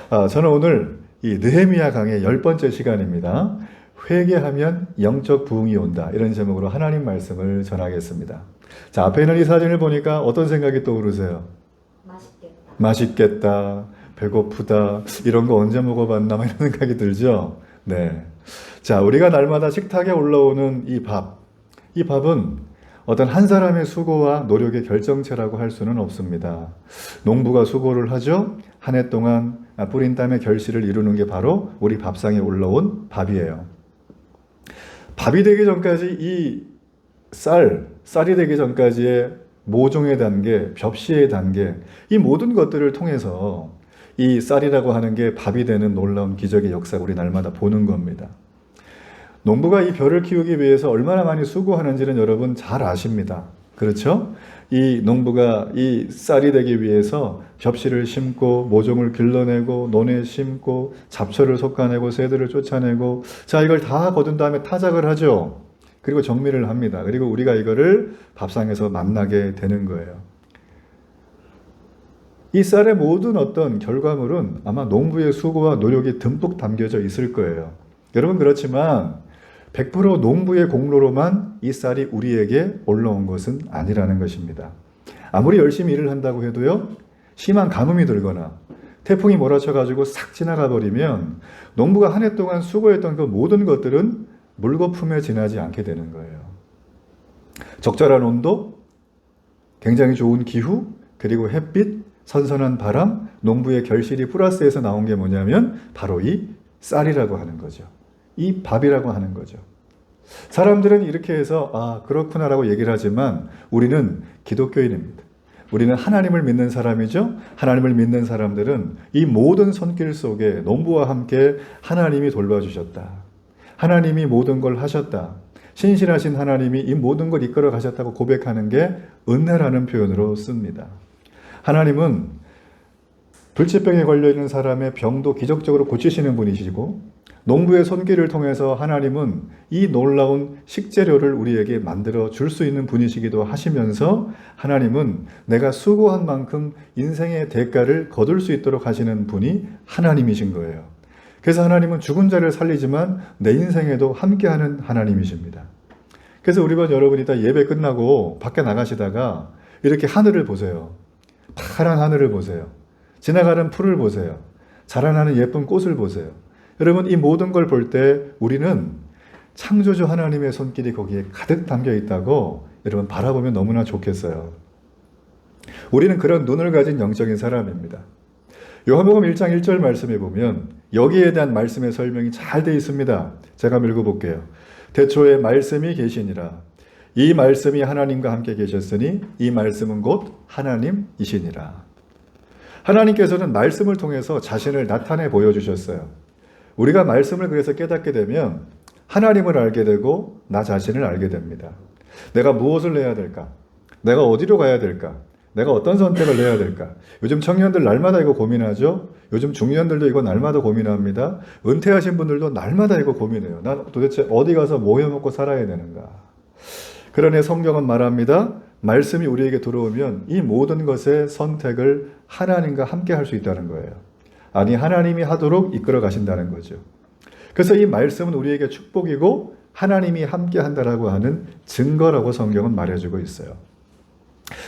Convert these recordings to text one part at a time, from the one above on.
저는 오늘 이 느헤미야 강의 10번째 시간입니다. 회개하면 영적 부흥이 온다. 이런 제목으로 하나님 말씀을 전하겠습니다. 자, 앞에 있는 이 사진을 보니까 어떤 생각이 떠오르세요? 맛있겠다. 맛있겠다. 배고프다. 이런 거 언제 먹어봤나? 이런 생각이 들죠? 네. 자, 우리가 날마다 식탁에 올라오는 이 밥. 이 밥은 어떤 한 사람의 수고와 노력의 결정체라고 할 수는 없습니다. 농부가 수고를 하죠. 한 해 동안 뿌린 땀의 결실을 이루는 게 바로 우리 밥상에 올라온 밥이에요. 밥이 되기 전까지 이 쌀이 되기 전까지의 모종의 단계, 벽시의 단계, 이 모든 것들을 통해서 이 쌀이라고 하는 게 밥이 되는 놀라운 기적의 역사를 우리 날마다 보는 겁니다. 농부가 이 벼를 키우기 위해서 얼마나 많이 수고하는지는 여러분 잘 아십니다. 그렇죠? 이 농부가 이 쌀이 되기 위해서 벽실을 심고 모종을 길러내고 논에 심고 잡초를 솎아내고 새들을 쫓아내고 자 이걸 다 거둔 다음에 타작을 하죠. 그리고 정리를 합니다. 그리고 우리가 이거를 밥상에서 만나게 되는 거예요. 이 쌀의 모든 어떤 결과물은 아마 농부의 수고와 노력이 듬뿍 담겨져 있을 거예요. 여러분 그렇지만 100% 농부의 공로로만 이 쌀이 우리에게 올라온 것은 아니라는 것입니다. 아무리 열심히 일을 한다고 해도요, 심한 가뭄이 들거나 태풍이 몰아쳐가지고 싹 지나가 버리면 농부가 한 해 동안 수고했던 그 모든 것들은 물거품에 지나지 않게 되는 거예요. 적절한 온도, 굉장히 좋은 기후, 그리고 햇빛, 선선한 바람, 농부의 결실이 플러스해서 나온 게 뭐냐면 바로 이 쌀이라고 하는 거죠. 이 밥이라고 하는 거죠. 사람들은 이렇게 해서 그렇구나라고 얘기를 하지만 우리는 기독교인입니다. 우리는 하나님을 믿는 사람이죠. 하나님을 믿는 사람들은 이 모든 손길 속에 농부와 함께 하나님이 돌봐주셨다. 하나님이 모든 걸 하셨다. 신실하신 하나님이 이 모든 걸 이끌어 가셨다고 고백하는 게 은혜라는 표현으로 씁니다. 하나님은 불치병에 걸려있는 사람의 병도 기적적으로 고치시는 분이시고 농부의 손길을 통해서 하나님은 이 놀라운 식재료를 우리에게 만들어 줄 수 있는 분이시기도 하시면서 하나님은 내가 수고한 만큼 인생의 대가를 거둘 수 있도록 하시는 분이 하나님이신 거예요. 그래서 하나님은 죽은 자를 살리지만 내 인생에도 함께하는 하나님이십니다. 그래서 우리 반 여러분이 다 예배 끝나고 밖에 나가시다가 이렇게 하늘을 보세요. 파란 하늘을 보세요. 지나가는 풀을 보세요. 자라나는 예쁜 꽃을 보세요. 여러분 이 모든 걸 볼 때 우리는 창조주 하나님의 손길이 거기에 가득 담겨 있다고 여러분 바라보면 너무나 좋겠어요. 우리는 그런 눈을 가진 영적인 사람입니다. 요한복음 1장 1절 말씀에 보면 여기에 대한 말씀의 설명이 잘 되어 있습니다. 제가 한번 읽어볼게요. 태초에 말씀이 계시니라. 이 말씀이 하나님과 함께 계셨으니 이 말씀은 곧 하나님이시니라. 하나님께서는 말씀을 통해서 자신을 나타내 보여주셨어요. 우리가 말씀을 그래서 깨닫게 되면 하나님을 알게 되고 나 자신을 알게 됩니다. 내가 무엇을 해야 될까? 내가 어디로 가야 될까? 내가 어떤 선택을 해야 될까? 요즘 청년들 날마다 이거 고민하죠? 요즘 중년들도 이거 날마다 고민합니다. 은퇴하신 분들도 날마다 이거 고민해요. 난 도대체 어디 가서 뭐 해먹고 살아야 되는가? 그러니 성경은 말합니다. 말씀이 우리에게 들어오면 이 모든 것의 선택을 하나님과 함께 할 수 있다는 거예요. 아니 하나님이 하도록 이끌어 가신다는 거죠. 그래서 이 말씀은 우리에게 축복이고 하나님이 함께 한다라고 하는 증거라고 성경은 말해주고 있어요.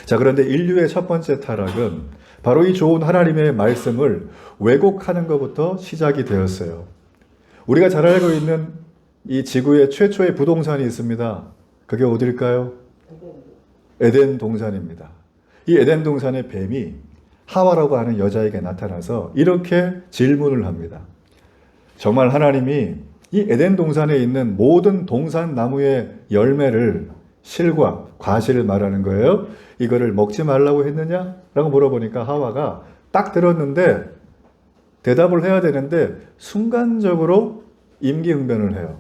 자, 그런데 인류의 첫 번째 타락은 바로 이 좋은 하나님의 말씀을 왜곡하는 것부터 시작이 되었어요. 우리가 잘 알고 있는 이 지구의 최초의 부동산이 있습니다. 그게 어딜까요? 에덴 동산입니다. 이 에덴 동산의 뱀이 하와라고 하는 여자에게 나타나서 이렇게 질문을 합니다. 정말 하나님이 이 에덴 동산에 있는 모든 동산 나무의 열매를 실과 과실을 말하는 거예요. 이거를 먹지 말라고 했느냐? 라고 물어보니까 하와가 딱 들었는데 대답을 해야 되는데 순간적으로 임기응변을 해요.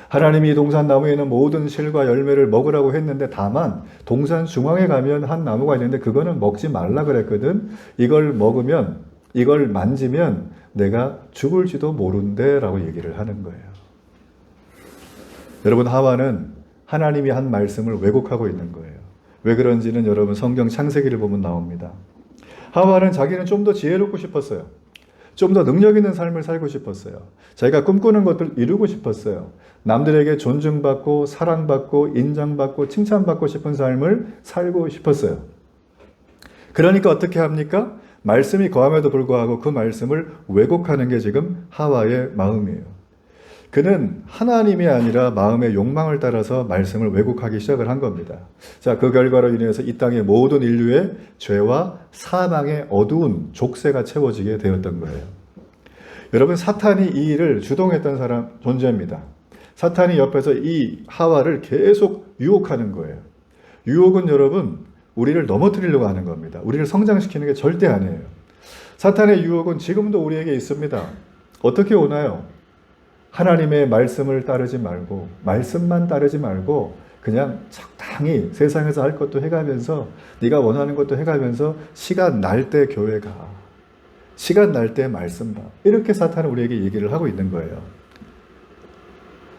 하나님이 이 동산 나무에 있는 모든 실과 열매를 먹으라고 했는데 다만 동산 중앙에 가면 한 나무가 있는데 그거는 먹지 말라 그랬거든. 이걸 먹으면 이걸 만지면 내가 죽을지도 모른대 라고 얘기를 하는 거예요. 여러분 하와는 하나님이 한 말씀을 왜곡하고 있는 거예요. 왜 그런지는 여러분 성경 창세기를 보면 나옵니다. 하와는 자기는 좀 더 지혜롭고 싶었어요. 좀 더 능력 있는 삶을 살고 싶었어요. 자기가 꿈꾸는 것들 이루고 싶었어요. 남들에게 존중받고 사랑받고 인정받고 칭찬받고 싶은 삶을 살고 싶었어요. 그러니까 어떻게 합니까? 말씀이 거함에도 불구하고 그 말씀을 왜곡하는 게 지금 하와의 마음이에요. 그는 하나님이 아니라 마음의 욕망을 따라서 말씀을 왜곡하기 시작을 한 겁니다. 자, 그 결과로 인해서 이 땅의 모든 인류의 죄와 사망의 어두운 족쇄가 채워지게 되었던 거예요. 여러분, 사탄이 이 일을 주동했던 사람 존재입니다. 사탄이 옆에서 이 하와를 계속 유혹하는 거예요. 유혹은 여러분, 우리를 넘어뜨리려고 하는 겁니다. 우리를 성장시키는 게 절대 아니에요. 사탄의 유혹은 지금도 우리에게 있습니다. 어떻게 오나요? 하나님의 말씀을 따르지 말고, 말씀만 따르지 말고 그냥 적당히 세상에서 할 것도 해가면서, 네가 원하는 것도 해가면서 시간 날 때 교회 가, 시간 날 때 말씀 봐, 이렇게 사탄은 우리에게 얘기를 하고 있는 거예요.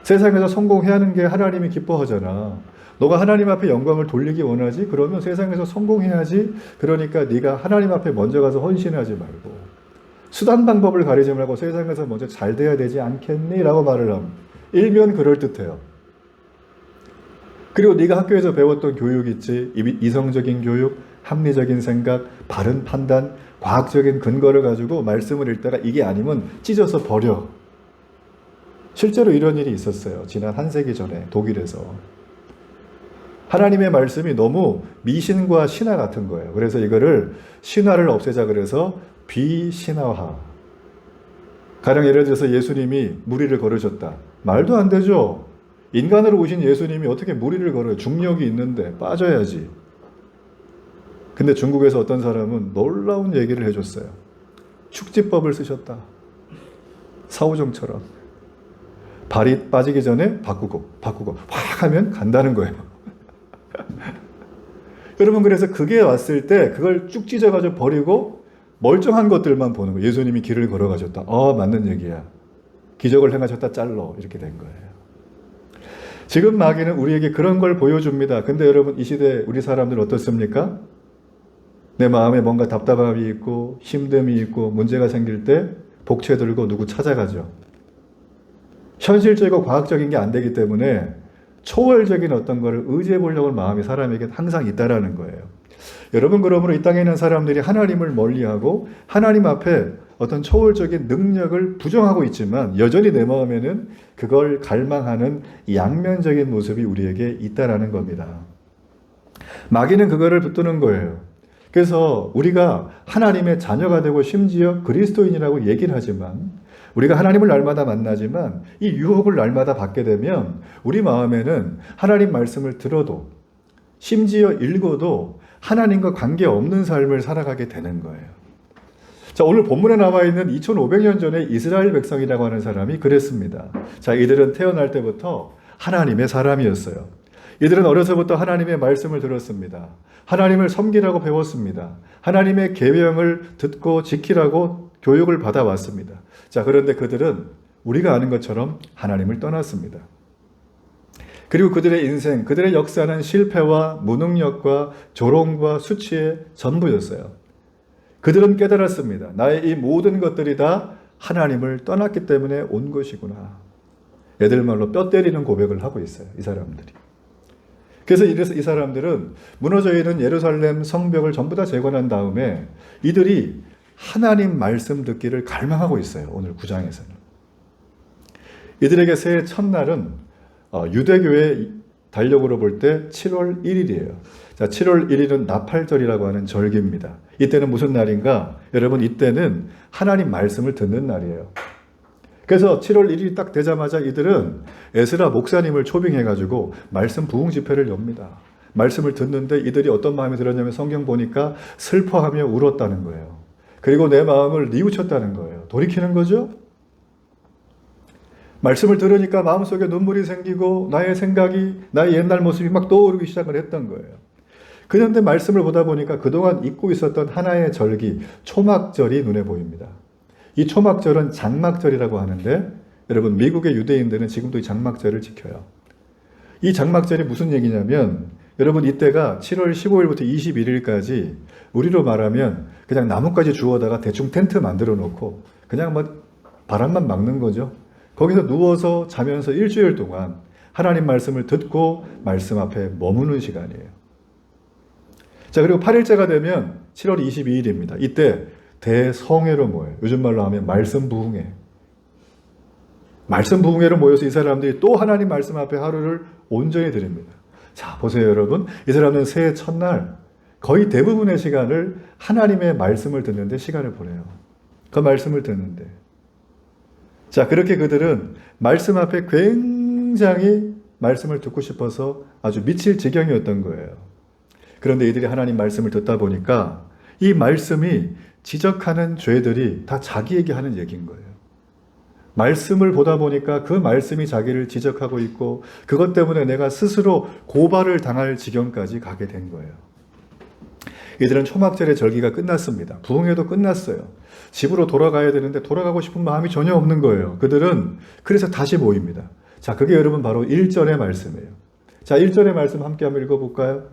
세상에서 성공해야 하는 게 하나님이 기뻐하잖아. 너가 하나님 앞에 영광을 돌리기 원하지? 그러면 세상에서 성공해야지. 그러니까 네가 하나님 앞에 먼저 가서 헌신하지 말고 수단 방법을 가리지 말고 세상에서 먼저 잘 돼야 되지 않겠니? 라고 말을 합니다. 일면 그럴듯해요. 그리고 네가 학교에서 배웠던 교육 있지? 이성적인 교육, 합리적인 생각, 바른 판단, 과학적인 근거를 가지고 말씀을 읽다가 이게 아니면 찢어서 버려. 실제로 이런 일이 있었어요. 지난 한 세기 전에 독일에서. 하나님의 말씀이 너무 미신과 신화 같은 거예요. 그래서 이거를 신화를 없애자 그래서 비신화화. 가령 예를 들어서 예수님이 무리를 걸으셨다. 말도 안 되죠. 인간으로 오신 예수님이 어떻게 무리를 걸어요? 중력이 있는데 빠져야지. 근데 중국에서 어떤 사람은 놀라운 얘기를 해줬어요. 축지법을 쓰셨다. 사오정처럼. 발이 빠지기 전에 바꾸고 확 하면 간다는 거예요. 여러분, 그래서 그게 왔을 때 그걸 쭉 찢어가지고 버리고 멀쩡한 것들만 보는 거예요. 예수님이 길을 걸어가셨다. 맞는 얘기야. 기적을 행하셨다. 잘러. 이렇게 된 거예요. 지금 마귀는 우리에게 그런 걸 보여줍니다. 근데 여러분, 이 시대 우리 사람들 어떻습니까? 내 마음에 뭔가 답답함이 있고 힘듦이 있고 문제가 생길 때 복채 들고 누구 찾아가죠. 현실적이고 과학적인 게 안 되기 때문에 초월적인 어떤 거를 의지해 보려고 하는 마음이 사람에게 항상 있다라는 거예요. 여러분, 그러므로 이 땅에 있는 사람들이 하나님을 멀리하고 하나님 앞에 어떤 초월적인 능력을 부정하고 있지만 여전히 내 마음에는 그걸 갈망하는 양면적인 모습이 우리에게 있다라는 겁니다. 마귀는 그거를 붙드는 거예요. 그래서 우리가 하나님의 자녀가 되고 심지어 그리스도인이라고 얘기를 하지만, 우리가 하나님을 날마다 만나지만 이 유혹을 날마다 받게 되면 우리 마음에는 하나님 말씀을 들어도 심지어 읽어도 하나님과 관계없는 삶을 살아가게 되는 거예요. 자, 오늘 본문에 나와 있는 2500년 전에 이스라엘 백성이라고 하는 사람이 그랬습니다. 자, 이들은 태어날 때부터 하나님의 사람이었어요. 이들은 어려서부터 하나님의 말씀을 들었습니다. 하나님을 섬기라고 배웠습니다. 하나님의 계명을 듣고 지키라고 교육을 받아왔습니다. 자, 그런데 그들은 우리가 아는 것처럼 하나님을 떠났습니다. 그리고 그들의 인생, 그들의 역사는 실패와 무능력과 조롱과 수치의 전부였어요. 그들은 깨달았습니다. 나의 이 모든 것들이 다 하나님을 떠났기 때문에 온 것이구나. 애들 말로 뼈 때리는 고백을 하고 있어요, 이 사람들이. 그래서 이래서 이 사람들은 무너져 있는 예루살렘 성벽을 전부 다 재건한 다음에 이들이 하나님 말씀 듣기를 갈망하고 있어요. 오늘 9장에서는. 이들에게 새해 첫날은 유대교의 달력으로 볼 때 7월 1일이에요. 자, 7월 1일은 나팔절이라고 하는 절기입니다. 이때는 무슨 날인가? 여러분, 이때는 하나님 말씀을 듣는 날이에요. 그래서 7월 1일이 딱 되자마자 이들은 에스라 목사님을 초빙해가지고 말씀 부흥 집회를 엽니다. 말씀을 듣는데 이들이 어떤 마음이 들었냐면 성경 보니까 슬퍼하며 울었다는 거예요. 그리고 내 마음을 뉘우쳤다는 거예요. 돌이키는 거죠? 말씀을 들으니까 마음속에 눈물이 생기고 나의 생각이, 나의 옛날 모습이 막 떠오르기 시작을 했던 거예요. 그런데 말씀을 보다 보니까 그동안 잊고 있었던 하나의 절기, 초막절이 눈에 보입니다. 이 초막절은 장막절이라고 하는데 여러분, 미국의 유대인들은 지금도 이 장막절을 지켜요. 이 장막절이 무슨 얘기냐면 여러분 이때가 7월 15일부터 21일까지 우리로 말하면 그냥 나뭇가지 주워다가 대충 텐트 만들어 놓고 그냥 뭐 바람만 막는 거죠. 거기서 누워서 자면서 일주일 동안 하나님 말씀을 듣고 말씀 앞에 머무는 시간이에요. 자, 그리고 8일째가 되면 7월 22일입니다. 이때 대성회로 모여요. 요즘 말로 하면 말씀 부흥회. 말씀 부흥회로 모여서 이 사람들이 또 하나님 말씀 앞에 하루를 온전히 드립니다. 자, 보세요, 여러분. 이 사람은 새해 첫날 거의 대부분의 시간을 하나님의 말씀을 듣는데 시간을 보내요. 그 말씀을 듣는데. 자, 그렇게 그들은 말씀 앞에 굉장히 말씀을 듣고 싶어서 아주 미칠 지경이었던 거예요. 그런데 이들이 하나님 말씀을 듣다 보니까 이 말씀이 지적하는 죄들이 다 자기에게 하는 얘기인 거예요. 말씀을 보다 보니까 그 말씀이 자기를 지적하고 있고 그것 때문에 내가 스스로 고발을 당할 지경까지 가게 된 거예요. 이들은 초막절의 절기가 끝났습니다. 부흥회도 끝났어요. 집으로 돌아가야 되는데 돌아가고 싶은 마음이 전혀 없는 거예요. 그들은 그래서 다시 모입니다. 자, 그게 여러분 바로 1절의 말씀이에요. 자, 1절의 말씀 함께 한번 읽어볼까요?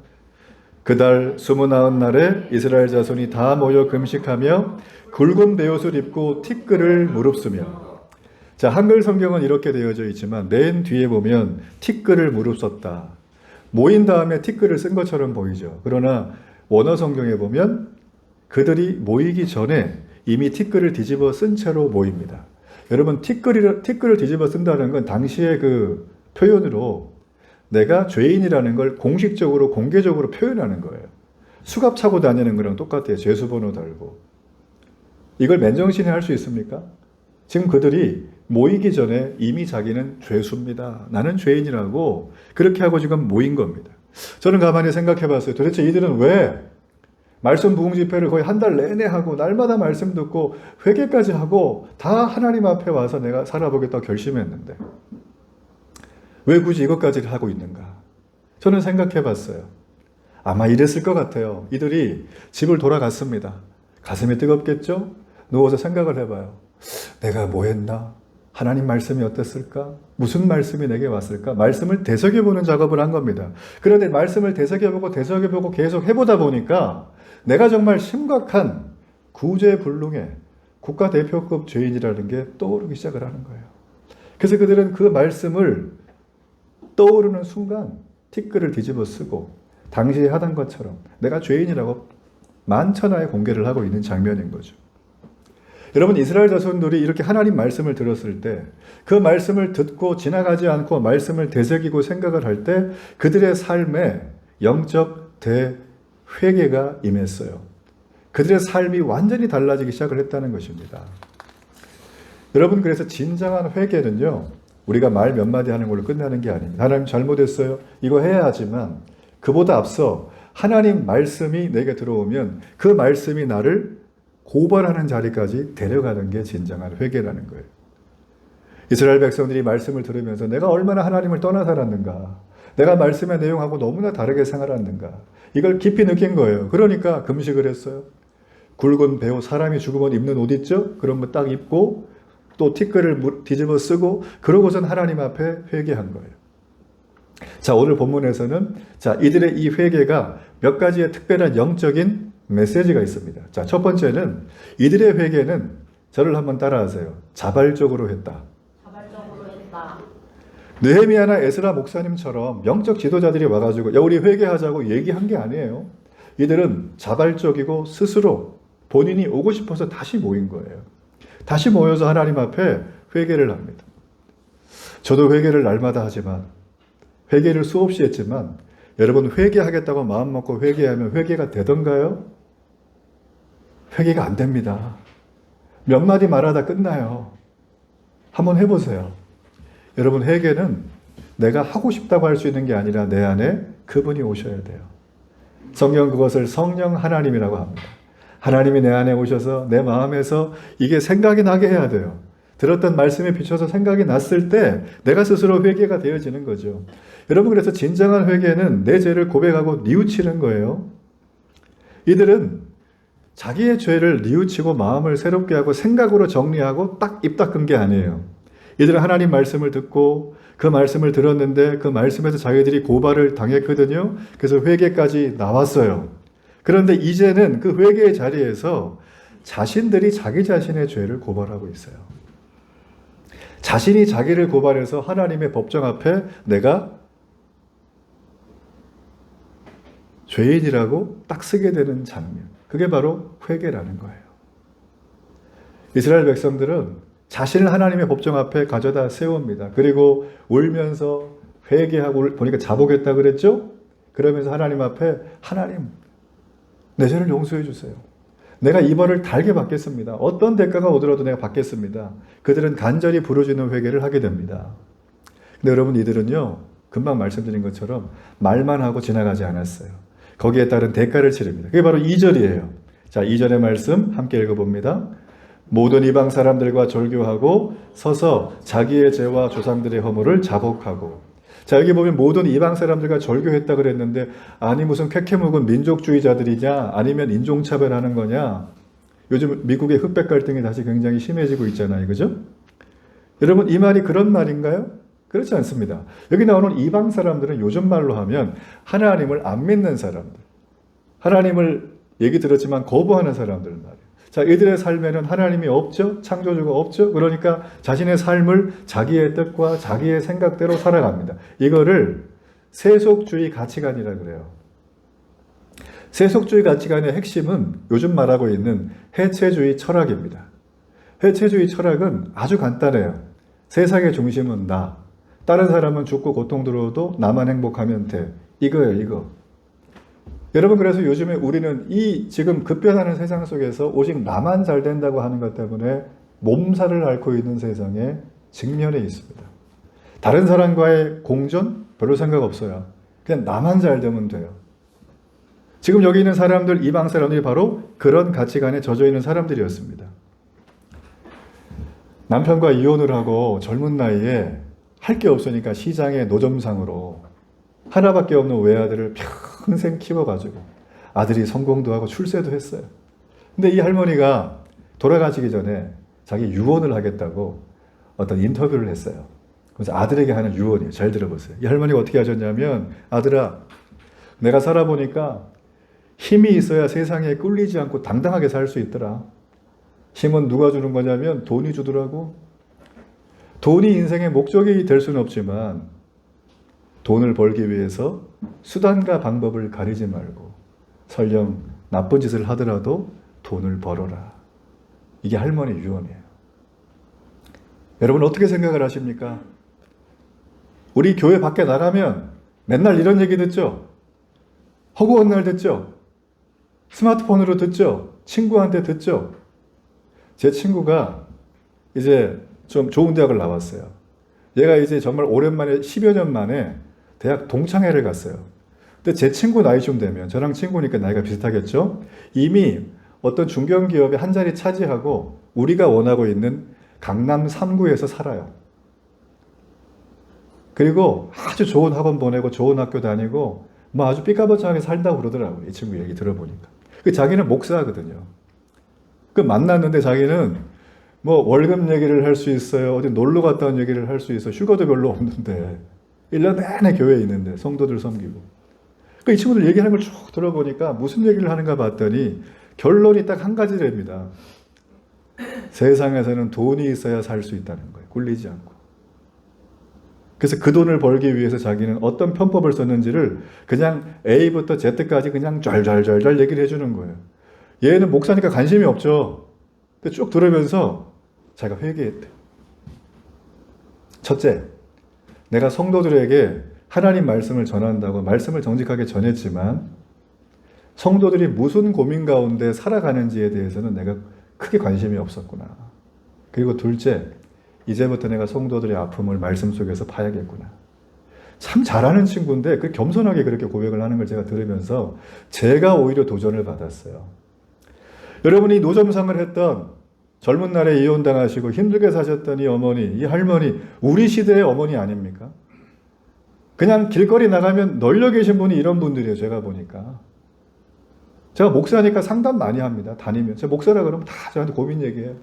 그달 29날에 이스라엘 자손이 다 모여 금식하며 굵은 베옷을 입고 티끌을 무릅쓰며. 자, 한글 성경은 이렇게 되어져 있지만 맨 뒤에 보면 티끌을 무릅썼다. 모인 다음에 티끌을 쓴 것처럼 보이죠. 그러나 원어 성경에 보면 그들이 모이기 전에 이미 티끌을 뒤집어 쓴 채로 모입니다. 여러분, 티끌을 뒤집어 쓴다는 건 당시의 그 표현으로 내가 죄인이라는 걸 공식적으로 공개적으로 표현하는 거예요. 수갑 차고 다니는 거랑 똑같아요. 죄수번호 달고. 이걸 맨정신에 할 수 있습니까? 지금 그들이 모이기 전에 이미 자기는 죄수입니다. 나는 죄인이라고 그렇게 하고 지금 모인 겁니다. 저는 가만히 생각해 봤어요. 도대체 이들은 왜 말씀 부흥 집회를 거의 한 달 내내 하고 날마다 말씀 듣고 회개까지 하고 다 하나님 앞에 와서 내가 살아보겠다고 결심했는데 왜 굳이 이것까지를 하고 있는가? 저는 생각해 봤어요. 아마 이랬을 것 같아요. 이들이 집을 돌아갔습니다. 가슴이 뜨겁겠죠? 누워서 생각을 해봐요. 내가 뭐 했나? 하나님 말씀이 어땠을까? 무슨 말씀이 내게 왔을까? 말씀을 되새겨보는 작업을 한 겁니다. 그런데 말씀을 되새겨보고 계속 해보다 보니까 내가 정말 심각한 구제불능의 국가대표급 죄인이라는 게 떠오르기 시작을 하는 거예요. 그래서 그들은 그 말씀을 떠오르는 순간 티끌을 뒤집어 쓰고 당시에 하던 것처럼 내가 죄인이라고 만천하에 공개를 하고 있는 장면인 거죠. 여러분, 이스라엘 자손들이 이렇게 하나님 말씀을 들었을 때 그 말씀을 듣고 지나가지 않고 말씀을 되새기고 생각을 할 때 그들의 삶에 영적 대회개가 임했어요. 그들의 삶이 완전히 달라지기 시작을 했다는 것입니다. 여러분, 그래서 진정한 회개는요, 우리가 말 몇 마디 하는 걸로 끝나는 게 아닙니다. 하나님 잘못했어요. 이거 해야 하지만 그보다 앞서 하나님 말씀이 내게 들어오면 그 말씀이 나를 고발하는 자리까지 데려가는 게 진정한 회개라는 거예요. 이스라엘 백성들이 말씀을 들으면서 내가 얼마나 하나님을 떠나 살았는가, 내가 말씀의 내용하고 너무나 다르게 생활했는가, 이걸 깊이 느낀 거예요. 그러니까 금식을 했어요. 굵은 베옷, 사람이 죽으면 입는 옷 있죠? 그런 거 딱 입고 또 티끌을 뒤집어 쓰고 그러고선 하나님 앞에 회개한 거예요. 자, 오늘 본문에서는 자, 이들의 이 회개가 몇 가지의 특별한 영적인 메시지가 있습니다. 자, 첫 번째는 이들의 회개는 저를 한번 따라하세요. 자발적으로 했다. 자발적으로 했다. 느헤미야나 에스라 목사님처럼 영적 지도자들이 와가지고 야, 우리 회개하자고 얘기한 게 아니에요. 이들은 자발적이고 스스로 본인이 오고 싶어서 다시 모인 거예요. 다시 모여서 하나님 앞에 회개를 합니다. 저도 회개를 날마다 하지만 회개를 수없이 했지만 여러분, 회개하겠다고 마음먹고 회개하면 회개가 되던가요? 회개가 안 됩니다. 몇 마디 말하다 끝나요. 한번 해보세요. 여러분, 회개는 내가 하고 싶다고 할 수 있는 게 아니라 내 안에 그분이 오셔야 돼요. 성경 그것을 성령 하나님이라고 합니다. 하나님이 내 안에 오셔서 내 마음에서 이게 생각이 나게 해야 돼요. 들었던 말씀에 비춰서 생각이 났을 때 내가 스스로 회개가 되어지는 거죠. 여러분, 그래서 진정한 회개는 내 죄를 고백하고 뉘우치는 거예요. 이들은 자기의 죄를 뉘우치고 마음을 새롭게 하고 생각으로 정리하고 딱 입 닦은 게 아니에요. 이들은 하나님 말씀을 듣고 그 말씀을 들었는데 그 말씀에서 자기들이 고발을 당했거든요. 그래서 회개까지 나왔어요. 그런데 이제는 그 회개의 자리에서 자신들이 자기 자신의 죄를 고발하고 있어요. 자신이 자기를 고발해서 하나님의 법정 앞에 내가 죄인이라고 딱 쓰게 되는 장면. 그게 바로 회개라는 거예요. 이스라엘 백성들은 자신을 하나님의 법정 앞에 가져다 세웁니다. 그리고 울면서 회개하고 보니까 자복했다 그랬죠? 그러면서 하나님 앞에 하나님 내 죄를 용서해 주세요. 내가 이 벌을 달게 받겠습니다. 어떤 대가가 오더라도 내가 받겠습니다. 그들은 간절히 부르짖는 회개를 하게 됩니다. 근데 여러분 이들은요. 금방 말씀드린 것처럼 말만 하고 지나가지 않았어요. 거기에 따른 대가를 치릅니다. 그게 바로 2절이에요. 자, 2절의 말씀 함께 읽어봅니다. 모든 이방 사람들과 절교하고 서서 자기의 죄와 조상들의 허물을 자복하고. 자, 여기 보면 모든 이방 사람들과 절교했다 그랬는데 아니 무슨 쾌쾌묵은 민족주의자들이냐 아니면 인종차별하는 거냐. 요즘 미국의 흑백 갈등이 다시 굉장히 심해지고 있잖아요. 그죠? 여러분 이 말이 그런 말인가요? 그렇지 않습니다. 여기 나오는 이방 사람들은 요즘 말로 하면 하나님을 안 믿는 사람들. 하나님을 얘기 들었지만 거부하는 사람들 말이에요. 자, 이들의 삶에는 하나님이 없죠? 창조주가 없죠? 그러니까 자신의 삶을 자기의 뜻과 자기의 생각대로 살아갑니다. 이거를 세속주의 가치관이라 그래요. 세속주의 가치관의 핵심은 요즘 말하고 있는 해체주의 철학입니다. 해체주의 철학은 아주 간단해요. 세상의 중심은 나. 다른 사람은 죽고 고통 들어도 나만 행복하면 돼. 이거예요, 이거. 여러분 그래서 요즘에 우리는 이 지금 급변하는 세상 속에서 오직 나만 잘 된다고 하는 것 때문에 몸살을 앓고 있는 세상에 직면해 있습니다. 다른 사람과의 공존 별로 생각 없어요. 그냥 나만 잘 되면 돼요. 지금 여기 있는 사람들, 이방 사람들이 바로 그런 가치관에 젖어 있는 사람들이었습니다. 남편과 이혼을 하고 젊은 나이에 할 게 없으니까 시장의 노점상으로 하나밖에 없는 외아들을 평생 키워가지고 아들이 성공도 하고 출세도 했어요. 근데 이 할머니가 돌아가시기 전에 자기 유언을 하겠다고 어떤 인터뷰를 했어요. 그래서 아들에게 하는 유언이에요. 잘 들어보세요. 이 할머니가 어떻게 하셨냐면 아들아 내가 살아보니까 힘이 있어야 세상에 꿀리지 않고 당당하게 살 수 있더라. 힘은 누가 주는 거냐면 돈이 주더라고. 돈이 인생의 목적이 될 수는 없지만 돈을 벌기 위해서 수단과 방법을 가리지 말고 설령 나쁜 짓을 하더라도 돈을 벌어라. 이게 할머니 유언이에요. 여러분 어떻게 생각을 하십니까? 우리 교회 밖에 나가면 맨날 이런 얘기 듣죠? 허구한 날 듣죠? 스마트폰으로 듣죠? 친구한테 듣죠? 제 친구가 이제 좀 좋은 대학을 나왔어요. 얘가 이제 정말 오랜만에 10여 년 만에 대학 동창회를 갔어요. 근데 제 친구 나이쯤 되면 저랑 친구니까 나이가 비슷하겠죠? 이미 어떤 중견기업에 한 자리 차지하고 우리가 원하고 있는 강남 3구에서 살아요. 그리고 아주 좋은 학원 보내고 좋은 학교 다니고 뭐 아주 삐까번쩍하게 살다고 그러더라고요. 이 친구 얘기 들어보니까. 자기는 목사거든요. 만났는데 자기는 뭐 월급 얘기를 할 수 있어요. 어디 놀러 갔다 온 얘기를 할 수 있어요. 휴가도 별로 없는데 1년 내내 교회에 있는데 성도들 섬기고. 이 친구들 얘기하는 걸 쭉 들어보니까 무슨 얘기를 하는가 봤더니 결론이 딱 한 가지랍니다. 세상에서는 돈이 있어야 살 수 있다는 거예요. 꿀리지 않고. 그래서 그 돈을 벌기 위해서 자기는 어떤 편법을 썼는지를 그냥 A부터 Z까지 그냥 잘 얘기를 해주는 거예요. 얘는 목사니까 관심이 없죠. 근데 쭉 들으면서 자기가 회개했대. 첫째, 내가 성도들에게 하나님 말씀을 전한다고 말씀을 정직하게 전했지만 성도들이 무슨 고민 가운데 살아가는지에 대해서는 내가 크게 관심이 없었구나. 그리고 둘째, 이제부터 내가 성도들의 아픔을 말씀 속에서 봐야겠구나. 참 잘하는 친구인데 그 겸손하게 그렇게 고백을 하는 걸 제가 들으면서 제가 오히려 도전을 받았어요. 여러분이 노점상을 했던 젊은 날에 이혼당하시고 힘들게 사셨던 이 어머니, 이 할머니, 우리 시대의 어머니 아닙니까? 그냥 길거리 나가면 널려 계신 분이 이런 분들이에요. 제가 보니까. 제가 목사니까 상담 많이 합니다. 다니면. 제가 목사라 그러면 다 저한테 고민 얘기해요.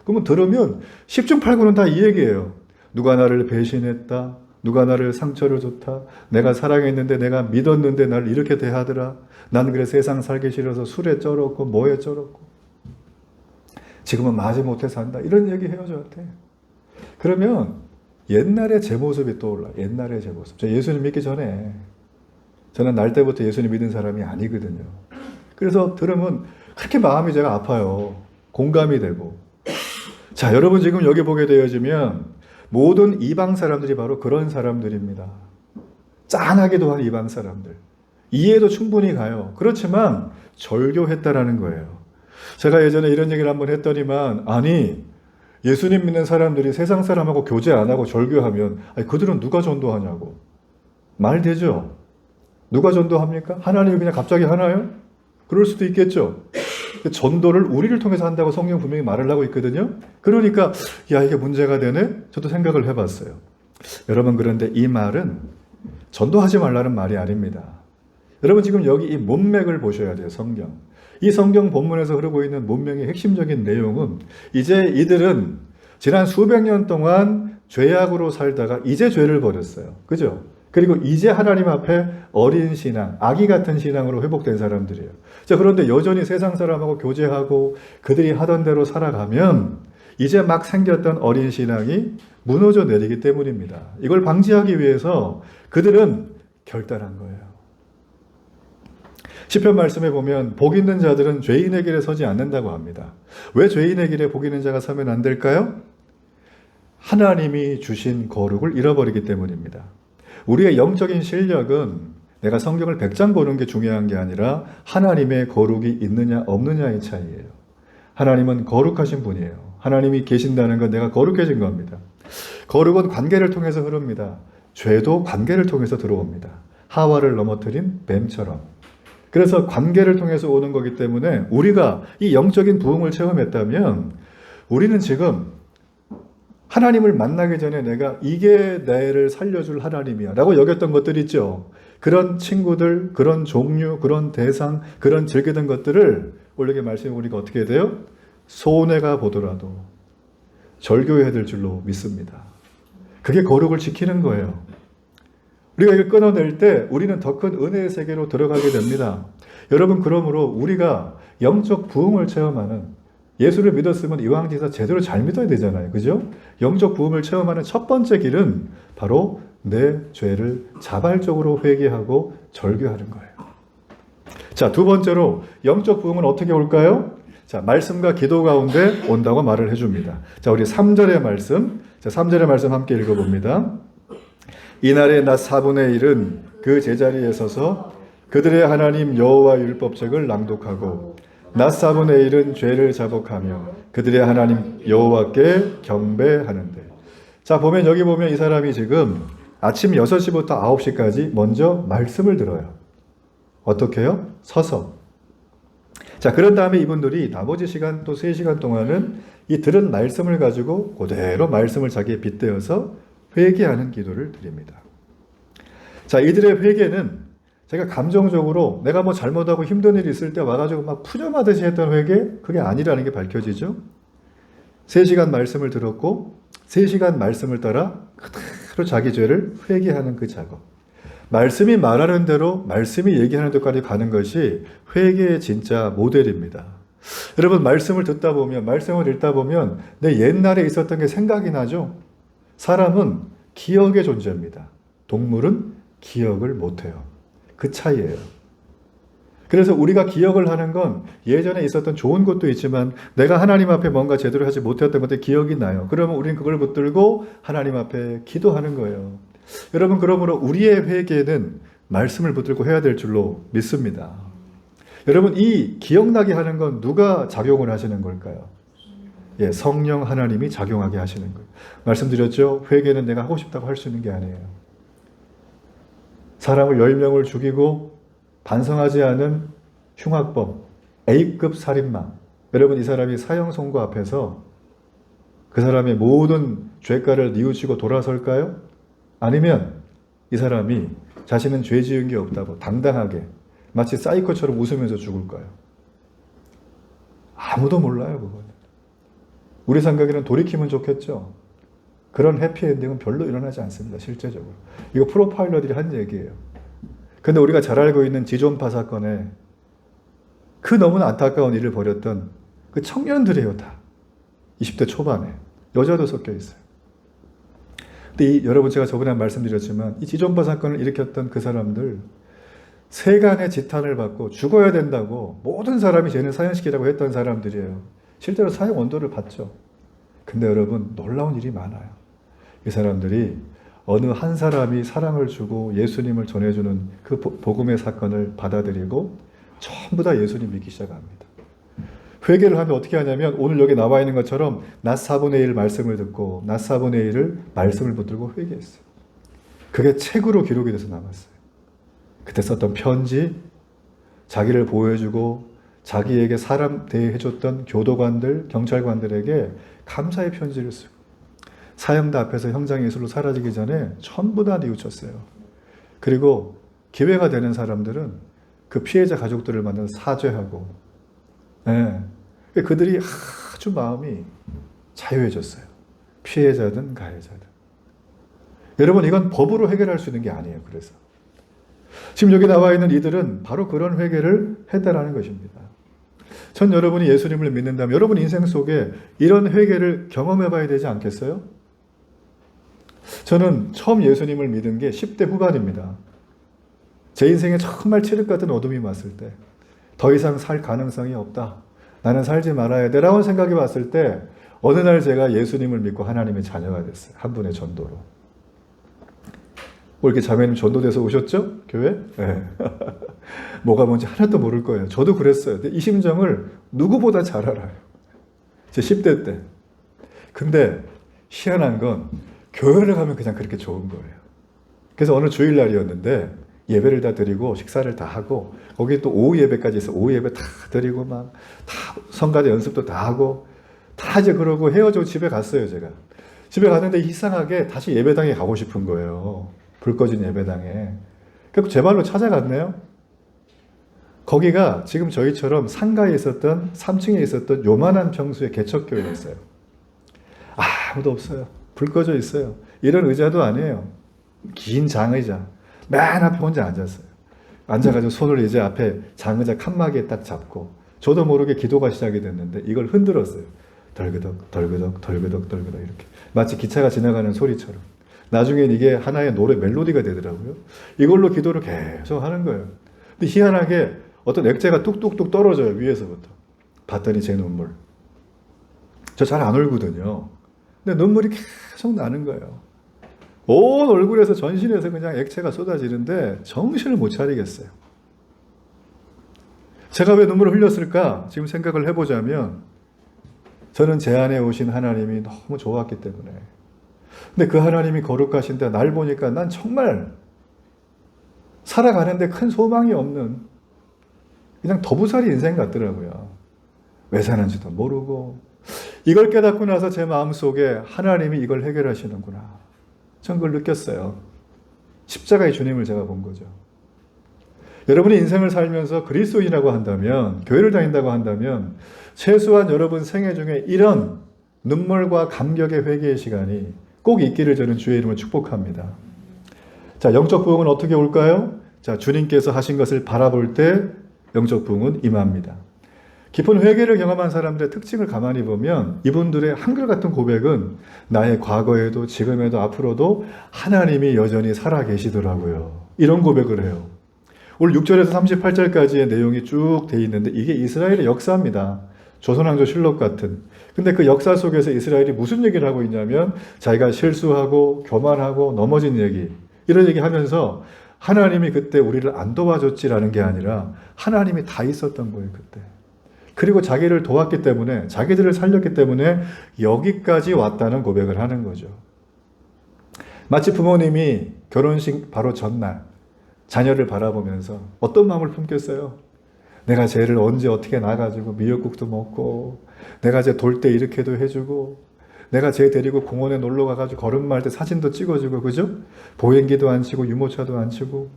그러면 들으면 10중 8구는 다 이 얘기예요. 누가 나를 배신했다. 누가 나를 상처를 줬다. 내가 사랑했는데 내가 믿었는데 나를 이렇게 대하더라. 난 그래 세상 살기 싫어서 술에 쩔었고 뭐에 쩔었고 지금은 마지못해 산다. 이런 얘기 해요 저한테. 그러면 옛날의 제 모습이 떠올라. 옛날의 제 모습. 저 예수님 믿기 전에 저는 날 때부터 예수님 믿은 사람이 아니거든요. 그래서 들으면 그렇게 마음이 제가 아파요. 공감이 되고. 자, 여러분 지금 여기 보게 되어지면 모든 이방 사람들이 바로 그런 사람들입니다. 짠하기도 한 이방 사람들. 이해도 충분히 가요. 그렇지만 절교했다라는 거예요. 제가 예전에 이런 얘기를 한번 했더니만 아니 예수님 믿는 사람들이 세상 사람하고 교제 안 하고 절교하면 아니, 그들은 누가 전도하냐고. 말 되죠? 누가 전도합니까? 하나님이 그냥 갑자기 하나요? 그럴 수도 있겠죠. 전도를 우리를 통해서 한다고 성경 분명히 말을 하고 있거든요. 그러니까 야 이게 문제가 되네? 저도 생각을 해봤어요. 여러분 그런데 이 말은 전도하지 말라는 말이 아닙니다. 여러분 지금 여기 이 문맥을 보셔야 돼요. 성경. 이 성경 본문에서 흐르고 있는 문맥의 핵심적인 내용은 이제 이들은 지난 수백 년 동안 죄악으로 살다가 이제 죄를 버렸어요. 그죠? 그리고 이제 하나님 앞에 어린 신앙, 아기 같은 신앙으로 회복된 사람들이에요. 자, 그런데 여전히 세상 사람하고 교제하고 그들이 하던 대로 살아가면 이제 막 생겼던 어린 신앙이 무너져 내리기 때문입니다. 이걸 방지하기 위해서 그들은 결단한 거예요. 시편 말씀에 보면 복 있는 자들은 죄인의 길에 서지 않는다고 합니다. 왜 죄인의 길에 복 있는 자가 서면 안 될까요? 하나님이 주신 거룩을 잃어버리기 때문입니다. 우리의 영적인 실력은 내가 성경을 100장 보는 게 중요한 게 아니라 하나님의 거룩이 있느냐 없느냐의 차이예요. 하나님은 거룩하신 분이에요. 하나님이 계신다는 건 내가 거룩해진 겁니다. 거룩은 관계를 통해서 흐릅니다. 죄도 관계를 통해서 들어옵니다. 하와를 넘어뜨린 뱀처럼. 그래서 관계를 통해서 오는 거기 때문에 우리가 이 영적인 부흥을 체험했다면 우리는 지금 하나님을 만나기 전에 내가 이게 나를 살려줄 하나님이야 라고 여겼던 것들 있죠. 그런 친구들, 그런 종류, 그런 대상, 그런 즐기던 것들을 원래 말씀에 보니까 어떻게 돼요? 손해가 보더라도 절교해야 될 줄로 믿습니다. 그게 거룩을 지키는 거예요. 우리가 이걸 끊어낼 때 우리는 더 큰 은혜의 세계로 들어가게 됩니다. 여러분 그러므로 우리가 영적 부흥을 체험하는 예수를 믿었으면 이왕지사 제대로 잘 믿어야 되잖아요. 그죠? 영적 부흥을 체험하는 첫 번째 길은 바로 내 죄를 자발적으로 회개하고 절규하는 거예요. 자, 두 번째로 영적 부흥은 어떻게 올까요? 자, 말씀과 기도 가운데 온다고 말을 해줍니다. 자, 우리 3절의 말씀. 자, 3절의 말씀 함께 읽어봅니다. 이날의 낮 4분의 1은 그 제자리에 서서 그들의 하나님 여호와 율법책을 낭독하고 낮 4분의 1은 죄를 자복하며 그들의 하나님 여호와께 경배하는데. 자, 보면 여기 보면 이 사람이 지금 아침 6시부터 9시까지 먼저 말씀을 들어요. 어떻게 해요? 서서. 자, 그런 다음에 이분들이 나머지 시간 또 3시간 동안은 이 들은 말씀을 가지고 그대로 말씀을 자기에 빗대어서 회개하는 기도를 드립니다. 자, 이들의 회개는 제가 감정적으로 내가 뭐 잘못하고 힘든 일이 있을 때 와가지고 막 푸념하듯이 했던 회개, 그게 아니라는 게 밝혀지죠. 3시간 말씀을 들었고 3시간 말씀을 따라 그대로 자기 죄를 회개하는 그 작업. 말씀이 말하는 대로 말씀이 얘기하는 데까지 가는 것이 회개의 진짜 모델입니다. 여러분 말씀을 듣다 보면 말씀을 읽다 보면 내 옛날에 있었던 게 생각이 나죠. 사람은 기억의 존재입니다. 동물은 기억을 못해요. 그 차이예요. 그래서 우리가 기억을 하는 건 예전에 있었던 좋은 것도 있지만 내가 하나님 앞에 뭔가 제대로 하지 못했던 것들 기억이 나요. 그러면 우리는 그걸 붙들고 하나님 앞에 기도하는 거예요. 여러분 그러므로 우리의 회개는 말씀을 붙들고 해야 될 줄로 믿습니다. 여러분 이 기억나게 하는 건 누가 작용을 하시는 걸까요? 예, 성령 하나님이 작용하게 하시는 거예요. 말씀드렸죠? 회개는 내가 하고 싶다고 할 수 있는 게 아니에요. 사람을 10명을 죽이고 반성하지 않은 흉악범, A급 살인마. 여러분 이 사람이 사형 선고 앞에서 그 사람의 모든 죄가를 뉘우치고 돌아설까요? 아니면 이 사람이 자신은 죄 지은 게 없다고 당당하게 마치 사이코처럼 웃으면서 죽을까요? 아무도 몰라요, 그건. 우리 생각에는 돌이키면 좋겠죠. 그런 해피엔딩은 별로 일어나지 않습니다. 실제적으로. 이거 프로파일러들이 한 얘기예요. 근데 우리가 잘 알고 있는 지존파 사건에 그 너무나 안타까운 일을 벌였던 그 청년들이에요, 다. 20대 초반에. 여자도 섞여 있어요. 근데 여러분 제가 저번에 말씀드렸지만 이 지존파 사건을 일으켰던 그 사람들 세간의 지탄을 받고 죽어야 된다고 모든 사람이 쟤는 사형시키라고 했던 사람들이에요. 실제로 사형 원도를 받죠. 근데 여러분 놀라운 일이 많아요. 이 사람들이 어느 한 사람이 사랑을 주고 예수님을 전해주는 그 복음의 사건을 받아들이고 전부 다 예수님 믿기 시작합니다. 회개를 하면 어떻게 하냐면 오늘 여기 나와 있는 것처럼 낮 4분의 1 말씀을 듣고 낮 4분의 1을 말씀을 붙들고 회개했어요. 그게 책으로 기록이 돼서 남았어요. 그때 썼던 편지, 자기를 보호해주고 자기에게 사람 대해줬던 교도관들, 경찰관들에게 감사의 편지를 쓰고 사형대 앞에서 형장 예술로 사라지기 전에 전부 다 뉘우쳤어요. 그리고 기회가 되는 사람들은 그 피해자 가족들을 만나 사죄하고 그들이 아주 마음이 자유해졌어요. 피해자든 가해자든. 여러분 이건 법으로 해결할 수 있는 게 아니에요. 그래서 지금 여기 나와 있는 이들은 바로 그런 회개를 했다라는 것입니다. 전 여러분이 예수님을 믿는다면 여러분 인생 속에 이런 회개를 경험해 봐야 되지 않겠어요? 저는 처음 예수님을 믿은 게 10대 후반입니다. 제 인생에 정말 칠흑 같은 어둠이 왔을 때 더 이상 살 가능성이 없다. 나는 살지 말아야 돼 라고 생각이 왔을 때 어느 날 제가 예수님을 믿고 하나님의 자녀가 됐어요. 한 분의 전도로. 뭐 이렇게 자매님 전도돼서 오셨죠? 교회? 네. 뭐가 뭔지 하나도 모를 거예요. 저도 그랬어요. 근데 이 심정을 누구보다 잘 알아요. 제 10대 때. 근데 희한한 건 교회를 가면 그냥 그렇게 좋은 거예요. 그래서 어느 주일날이었는데 예배를 다 드리고 식사를 다 하고 거기 또 오후 예배까지 있어. 오후 예배 다 드리고 막 다 성가대 연습도 다 하고 다 이제 그러고 헤어지고 집에 갔어요. 제가. 집에 갔는데 이상하게 다시 예배당에 가고 싶은 거예요. 불 꺼진 예배당에. 그래서 제 발로 찾아갔네요. 거기가 지금 저희처럼 상가에 있었던 3층에 있었던 요만한 평수의 개척교회였어요. 아무도 없어요. 불 꺼져 있어요. 이런 의자도 아니에요. 긴 장의자. 맨 앞에 혼자 앉았어요. 앉아가지고 손을 이제 앞에 장의자 칸막이에 딱 잡고 저도 모르게 기도가 시작이 됐는데 이걸 흔들었어요. 덜그덕 덜그덕 덜그덕 덜그덕 이렇게 마치 기차가 지나가는 소리처럼. 나중엔 이게 하나의 노래 멜로디가 되더라고요. 이걸로 기도를 계속 하는 거예요. 근데 희한하게 어떤 액체가 뚝뚝뚝 떨어져요. 위에서부터. 봤더니 제 눈물. 저 잘 안 울거든요. 근데 눈물이 계속 나는 거예요. 온 얼굴에서 전신에서 그냥 액체가 쏟아지는데 정신을 못 차리겠어요. 제가 왜 눈물을 흘렸을까? 지금 생각을 해보자면 저는 제 안에 오신 하나님이 너무 좋았기 때문에. 근데 그 하나님이 거룩하신데 날 보니까 난 정말 살아가는데 큰 소망이 없는 그냥 더부살이 인생 같더라고요. 왜 사는지도 모르고. 이걸 깨닫고 나서 제 마음속에 하나님이 이걸 해결하시는구나. 전 그걸 느꼈어요. 십자가의 주님을 제가 본 거죠. 여러분이 인생을 살면서 그리스도인이라고 한다면, 교회를 다닌다고 한다면 최소한 여러분 생애 중에 이런 눈물과 감격의 회개의 시간이 꼭 있기를 저는 주의 이름으로 축복합니다. 자, 영적 부흥은 어떻게 올까요? 자, 주님께서 하신 것을 바라볼 때 영적 부흥은 임합니다. 깊은 회개를 경험한 사람들의 특징을 가만히 보면 이분들의 한결같은 고백은 나의 과거에도 지금에도 앞으로도 하나님이 여전히 살아 계시더라고요. 이런 고백을 해요. 오늘 6절에서 38절까지의 내용이 쭉 돼 있는데 이게 이스라엘의 역사입니다. 조선왕조 실록 같은. 근데 그 역사 속에서 이스라엘이 무슨 얘기를 하고 있냐면 자기가 실수하고 교만하고 넘어진 얘기, 이런 얘기 하면서 하나님이 그때 우리를 안 도와줬지라는 게 아니라 하나님이 다 있었던 거예요. 그때. 그리고 자기를 도왔기 때문에, 자기들을 살렸기 때문에 여기까지 왔다는 고백을 하는 거죠. 마치 부모님이 결혼식 바로 전날 자녀를 바라보면서 어떤 마음을 품겠어요? 내가 쟤를 언제 어떻게 나가지고 미역국도 먹고, 내가 쟤 돌 때 이렇게도 해주고, 내가 쟤 데리고 공원에 놀러 가가지고 걸음마할 때 사진도 찍어주고, 그죠? 보행기도 안 치고 유모차도 안 치고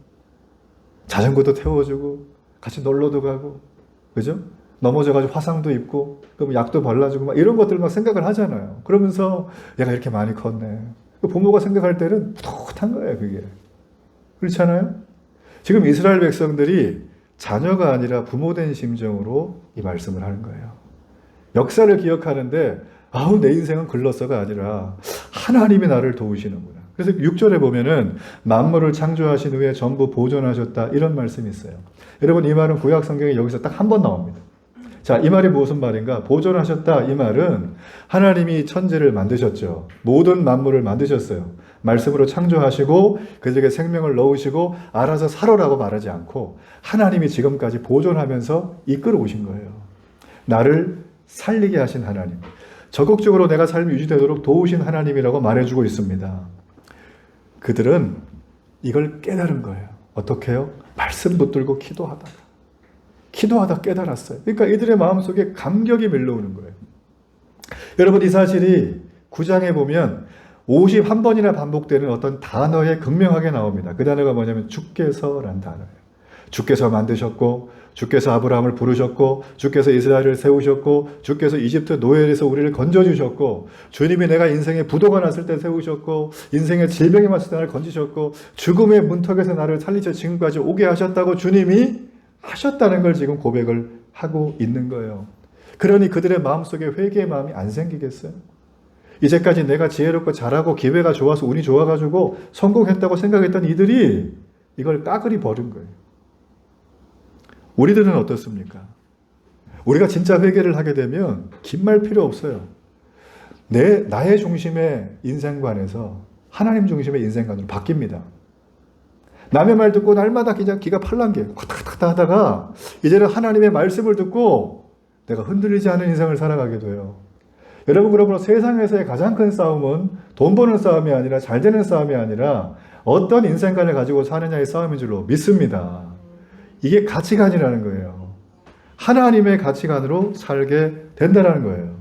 자전거도 태워주고 같이 놀러도 가고, 그죠? 넘어져가지고 화상도 입고, 그럼 약도 발라주고, 막 이런 것들 막 생각을 하잖아요. 그러면서 얘가 이렇게 많이 컸네. 부모가 생각할 때는 풋풋한 거예요, 그게. 그렇잖아요? 지금 이스라엘 백성들이 자녀가 아니라 부모된 심정으로 이 말씀을 하는 거예요. 역사를 기억하는데, 아우, 내 인생은 글렀어가 아니라 하나님이 나를 도우시는구나. 그래서 6절에 보면은 만물을 창조하신 후에 전부 보존하셨다. 이런 말씀이 있어요. 여러분, 이 말은 구약 성경에 여기서 딱 한 번 나옵니다. 자, 이 말이 무슨 말인가? 보존하셨다. 이 말은 하나님이 천지를 만드셨죠. 모든 만물을 만드셨어요. 말씀으로 창조하시고 그들에게 생명을 넣으시고 알아서 살아라고 말하지 않고 하나님이 지금까지 보존하면서 이끌어 오신 거예요. 나를 살리게 하신 하나님. 적극적으로 내가 삶이 유지되도록 도우신 하나님이라고 말해주고 있습니다. 그들은 이걸 깨달은 거예요. 어떻게 해요? 말씀 붙들고 기도하다 깨달았어요. 그러니까 이들의 마음속에 감격이 밀려오는 거예요. 여러분, 이 사실이 9장에 보면 51번이나 반복되는 어떤 단어에 극명하게 나옵니다. 그 단어가 뭐냐면 주께서라는 단어예요. 주께서 만드셨고, 주께서 아브라함을 부르셨고, 주께서 이스라엘을 세우셨고, 주께서 이집트 노예에서 우리를 건져주셨고, 주님이 내가 인생에 부도가 났을 때 세우셨고, 인생의 질병에 맞을 때 나를 건지셨고, 죽음의 문턱에서 나를 살리셔 지금까지 오게 하셨다고 주님이 하셨다는 걸 지금 고백을 하고 있는 거예요. 그러니 그들의 마음속에 회개의 마음이 안 생기겠어요? 이제까지 내가 지혜롭고 잘하고 기회가 좋아서 운이 좋아가지고 성공했다고 생각했던 이들이 이걸 까그리 버린 거예요. 우리들은 어떻습니까? 우리가 진짜 회개를 하게 되면 긴 말 필요 없어요. 나의 중심의 인생관에서 하나님 중심의 인생관으로 바뀝니다. 남의 말 듣고 날마다 그냥 기가 팔랑게 탁탁탁 하다가 이제는 하나님의 말씀을 듣고 내가 흔들리지 않은 인생을 살아가게 돼요. 여러분, 그러므로 세상에서의 가장 큰 싸움은 돈 버는 싸움이 아니라 잘 되는 싸움이 아니라 어떤 인생관을 가지고 사느냐의 싸움인 줄로 믿습니다. 이게 가치관이라는 거예요. 하나님의 가치관으로 살게 된다는 거예요.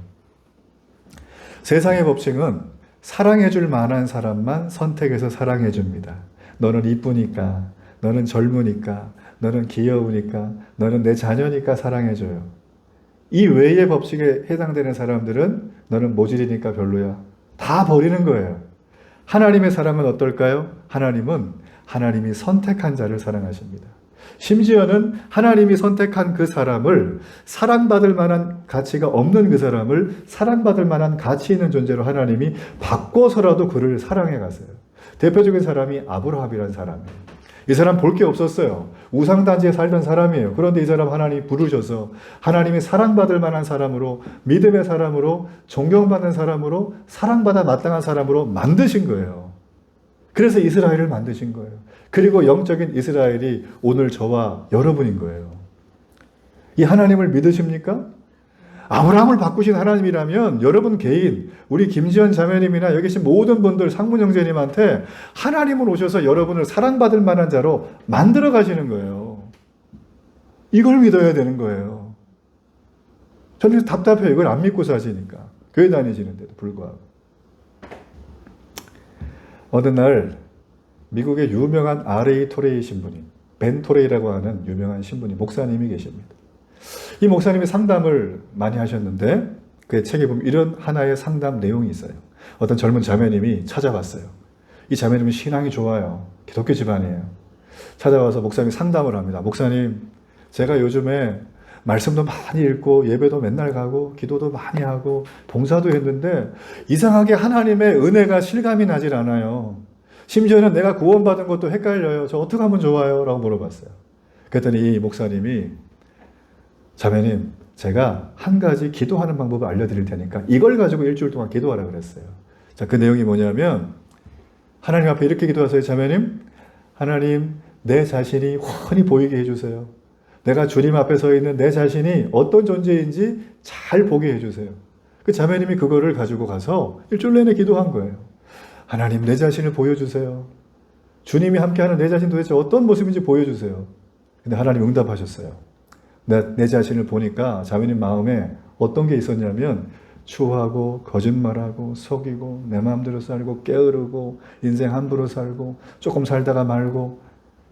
세상의 법칙은 사랑해 줄 만한 사람만 선택해서 사랑해 줍니다. 너는 이쁘니까, 너는 젊으니까, 너는 귀여우니까, 너는 내 자녀니까 사랑해 줘요. 이 외의 법칙에 해당되는 사람들은 너는 모질이니까 별로야. 다 버리는 거예요. 하나님의 사랑은 어떨까요? 하나님이 선택한 자를 사랑하십니다. 심지어는 하나님이 선택한 그 사람을 사랑받을 만한 가치가 없는 그 사람을 사랑받을 만한 가치 있는 존재로 하나님이 바꿔서라도 그를 사랑해 가세요. 대표적인 사람이 아브라함이라는 사람이에요. 이 사람 볼 게 없었어요. 우상단지에 살던 사람이에요. 그런데 이 사람 하나님이 부르셔서 하나님이 사랑받을 만한 사람으로, 믿음의 사람으로, 존경받는 사람으로, 사랑받아 마땅한 사람으로 만드신 거예요. 그래서 이스라엘을 만드신 거예요. 그리고 영적인 이스라엘이 오늘 저와 여러분인 거예요. 이 하나님을 믿으십니까? 아브라함을 바꾸신 하나님이라면 여러분 개인, 우리 김지연 자매님이나 여기 계신 모든 분들, 상문 형제님한테 하나님을 오셔서 여러분을 사랑받을 만한 자로 만들어 가시는 거예요. 이걸 믿어야 되는 거예요. 저는 답답해요. 이걸 안 믿고 사시니까. 교회 다니시는데도 불구하고. 어느 날 미국의 유명한 RA 토레이 신부님, 벤 토레이라고 하는 유명한 신부님, 목사님이 계십니다. 이 목사님이 상담을 많이 하셨는데 그 책에 보면 이런 하나의 상담 내용이 있어요. 어떤 젊은 자매님이 찾아왔어요. 이 자매님은 신앙이 좋아요. 기독교 집안이에요. 찾아와서 목사님이 상담을 합니다. 목사님, 제가 요즘에 말씀도 많이 읽고 예배도 맨날 가고 기도도 많이 하고 봉사도 했는데 이상하게 하나님의 은혜가 실감이 나질 않아요. 심지어는 내가 구원받은 것도 헷갈려요. 저 어떻게 하면 좋아요? 라고 물어봤어요. 그랬더니 이 목사님이 자매님, 제가 한 가지 기도하는 방법을 알려드릴 테니까 이걸 가지고 일주일 동안 기도하라 그랬어요. 자, 그 내용이 뭐냐면 하나님 앞에 이렇게 기도하세요. 자매님, 하나님, 내 자신이 훤히 보이게 해주세요. 내가 주님 앞에 서 있는 내 자신이 어떤 존재인지 잘 보게 해주세요. 그 자매님이 그거를 가지고 가서 일주일 내내 기도한 거예요. 하나님, 내 자신을 보여주세요. 주님이 함께하는 내 자신 도대체 어떤 모습인지 보여주세요. 근데 하나님 응답하셨어요. 내 자신을 보니까 자매님 마음에 어떤 게 있었냐면 추하고 거짓말하고 속이고 내 마음대로 살고 게으르고 인생 함부로 살고 조금 살다가 말고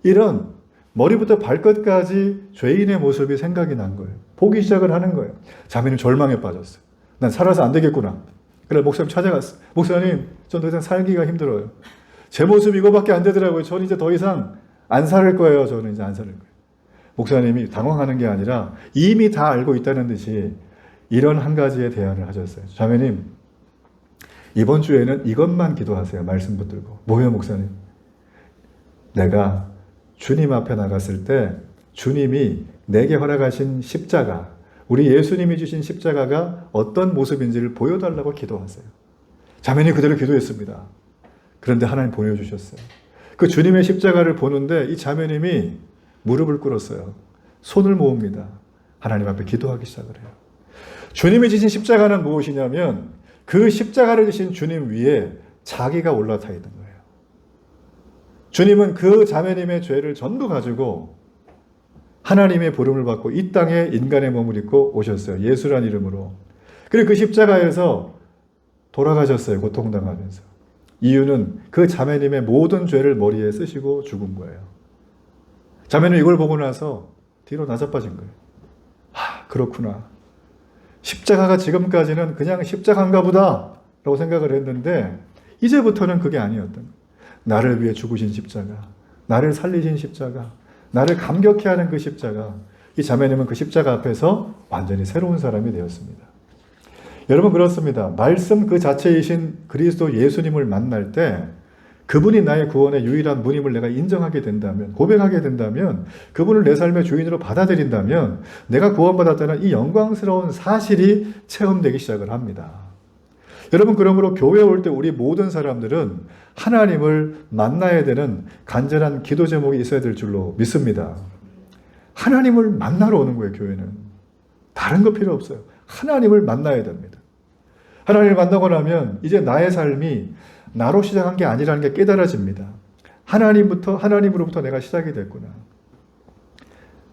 이런 머리부터 발끝까지 죄인의 모습이 생각이 난 거예요. 보기 시작을 하는 거예요. 자매님 절망에 빠졌어요. 난 살아서 안 되겠구나. 그래 목사님 찾아갔어. 목사님, 전 더 이상 살기가 힘들어요. 제 모습 이거밖에 안 되더라고요. 저는 이제 더 이상 안 살 거예요. 저는 이제 안 살 거예요. 목사님이 당황하는 게 아니라 이미 다 알고 있다는 듯이 이런 한 가지의 대안을 하셨어요. 자매님, 이번 주에는 이것만 기도하세요. 말씀 붙들고. 뭐예요, 목사님? 내가 주님 앞에 나갔을 때 주님이 내게 허락하신 십자가, 우리 예수님이 주신 십자가가 어떤 모습인지를 보여달라고 기도하세요. 자매님 그대로 기도했습니다. 그런데 하나님 보여주셨어요. 그 주님의 십자가를 보는데 이 자매님이 무릎을 꿇었어요. 손을 모읍니다. 하나님 앞에 기도하기 시작을 해요. 주님이 지신 십자가는 무엇이냐면 그 십자가를 지신 주님 위에 자기가 올라타 있는 거예요. 주님은 그 자매님의 죄를 전부 가지고 하나님의 부름을 받고 이 땅에 인간의 몸을 입고 오셨어요. 예수란 이름으로. 그리고 그 십자가에서 돌아가셨어요. 고통당하면서. 이유는 그 자매님의 모든 죄를 머리에 쓰시고 죽은 거예요. 자매는 이걸 보고 나서 뒤로 나자빠진 거예요. 그렇구나. 십자가가 지금까지는 그냥 십자가인가 보다 라고 생각을 했는데 이제부터는 그게 아니었던 거예요. 나를 위해 죽으신 십자가, 나를 살리신 십자가, 나를 감격해 하는 그 십자가. 이 자매님은 그 십자가 앞에서 완전히 새로운 사람이 되었습니다. 여러분 그렇습니다. 말씀 그 자체이신 그리스도 예수님을 만날 때 그분이 나의 구원의 유일한 분임을 내가 인정하게 된다면, 고백하게 된다면, 그분을 내 삶의 주인으로 받아들인다면 내가 구원받았다는 이 영광스러운 사실이 체험되기 시작을 합니다. 여러분 그러므로 교회 올 때 우리 모든 사람들은 하나님을 만나야 되는 간절한 기도 제목이 있어야 될 줄로 믿습니다. 하나님을 만나러 오는 거예요. 교회는. 다른 거 필요 없어요. 하나님을 만나야 됩니다. 하나님을 만나고 나면 이제 나의 삶이 나로 시작한 게 아니라는 게 깨달아집니다. 하나님으로부터 내가 시작이 됐구나.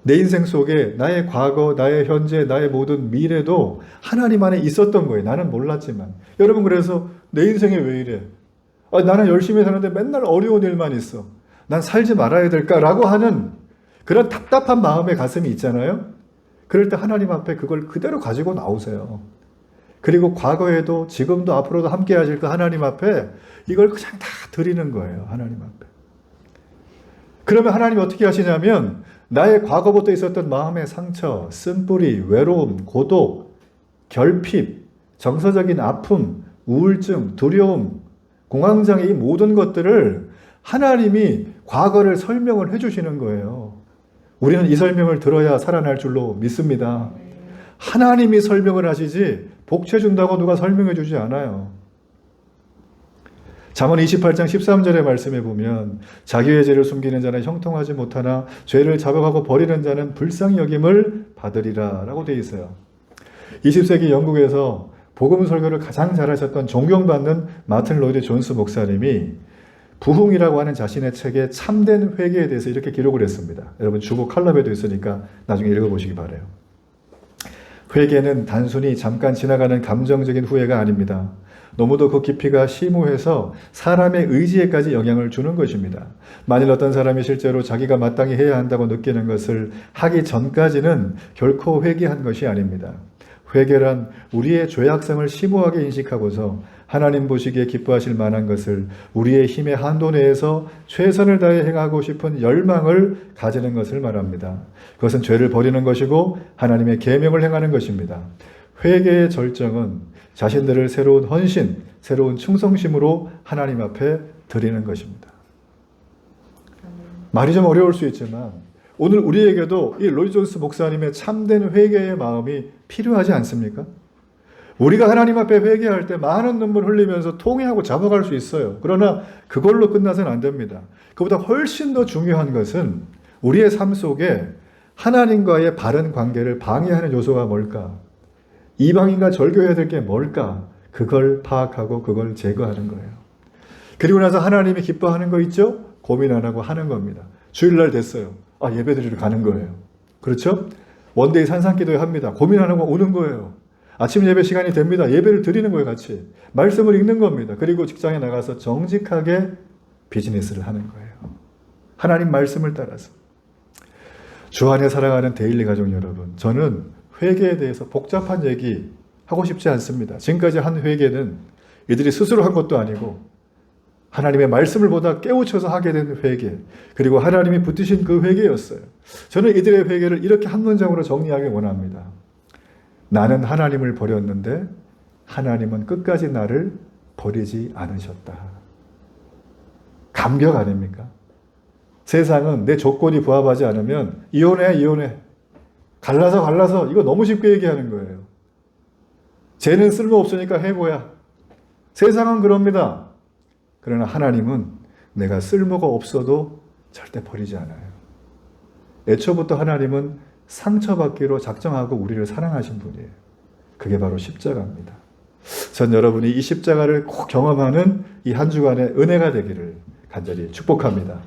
내 인생 속에 나의 과거, 나의 현재, 나의 모든 미래도 하나님 안에 있었던 거예요. 나는 몰랐지만. 여러분 그래서 내 인생이 왜 이래? 나는 열심히 사는데 맨날 어려운 일만 있어. 난 살지 말아야 될까라고 하는 그런 답답한 마음의 가슴이 있잖아요. 그럴 때 하나님 앞에 그걸 그대로 가지고 나오세요. 그리고 과거에도 지금도 앞으로도 함께 하실 그 하나님 앞에 이걸 그냥 다 드리는 거예요. 하나님 앞에. 그러면 하나님이 어떻게 하시냐면 나의 과거부터 있었던 마음의 상처, 쓴뿌리, 외로움, 고독, 결핍, 정서적인 아픔, 우울증, 두려움, 공황장애 이 모든 것들을 하나님이 과거를 설명을 해주시는 거예요. 우리는 이 설명을 들어야 살아날 줄로 믿습니다. 하나님이 설명을 하시지 복채준다고 누가 설명해 주지 않아요. 잠언 28장 13절의 말씀에 보면 자기의 죄를 숨기는 자는 형통하지 못하나 죄를 자백하고 버리는 자는 불쌍히 여김을 받으리라 라고 되어 있어요. 20세기 영국에서 복음 설교를 가장 잘하셨던 존경받는 마틴 로이드 존스 목사님이 부흥이라고 하는 자신의 책에 참된 회개에 대해서 이렇게 기록을 했습니다. 여러분 주보 칼럼에도 있으니까 나중에 읽어보시기 바라요. 회개는 단순히 잠깐 지나가는 감정적인 후회가 아닙니다. 너무도 그 깊이가 심오해서 사람의 의지에까지 영향을 주는 것입니다. 만일 어떤 사람이 실제로 자기가 마땅히 해야 한다고 느끼는 것을 하기 전까지는 결코 회개한 것이 아닙니다. 회개란 우리의 죄악성을 심오하게 인식하고서 하나님 보시기에 기뻐하실 만한 것을 우리의 힘의 한도 내에서 최선을 다해 행하고 싶은 열망을 가지는 것을 말합니다. 그것은 죄를 버리는 것이고 하나님의 계명을 행하는 것입니다. 회개의 절정은 자신들을 새로운 헌신, 새로운 충성심으로 하나님 앞에 드리는 것입니다. 말이 좀 어려울 수 있지만 오늘 우리에게도 이 로이 존스 목사님의 참된 회개의 마음이 필요하지 않습니까? 우리가 하나님 앞에 회개할 때 많은 눈물 흘리면서 통회하고 잡아갈 수 있어요. 그러나 그걸로 끝나서는 안 됩니다. 그보다 훨씬 더 중요한 것은 우리의 삶 속에 하나님과의 바른 관계를 방해하는 요소가 뭘까? 이방인과 절교해야 될 게 뭘까? 그걸 파악하고 그걸 제거하는 거예요. 그리고 나서 하나님이 기뻐하는 거 있죠? 고민 안 하고 하는 겁니다. 주일날 됐어요. 예배드리러 가는 거예요. 그렇죠? 원데이 산상기도회 합니다. 고민 안 하고 오는 거예요. 아침 예배 시간이 됩니다. 예배를 드리는 거예요, 같이. 말씀을 읽는 겁니다. 그리고 직장에 나가서 정직하게 비즈니스를 하는 거예요. 하나님 말씀을 따라서. 주 안에 살아가는 데일리 가족 여러분, 저는 회개에 대해서 복잡한 얘기 하고 싶지 않습니다. 지금까지 한 회개는 이들이 스스로 한 것도 아니고 하나님의 말씀을 보다 깨우쳐서 하게 된 회개, 그리고 하나님이 붙드신 그 회개였어요. 저는 이들의 회개를 이렇게 한 문장으로 정리하기 원합니다. 나는 하나님을 버렸는데 하나님은 끝까지 나를 버리지 않으셨다. 감격 아닙니까? 세상은 내 조건이 부합하지 않으면 이혼해. 갈라서 이거 너무 쉽게 얘기하는 거예요. 쟤는 쓸모없으니까 해고야. 세상은 그럽니다. 그러나 하나님은 내가 쓸모가 없어도 절대 버리지 않아요. 애초부터 하나님은 상처받기로 작정하고 우리를 사랑하신 분이에요. 그게 바로 십자가입니다. 전 여러분이 이 십자가를 꼭 경험하는 이 한 주간의 은혜가 되기를 간절히 축복합니다.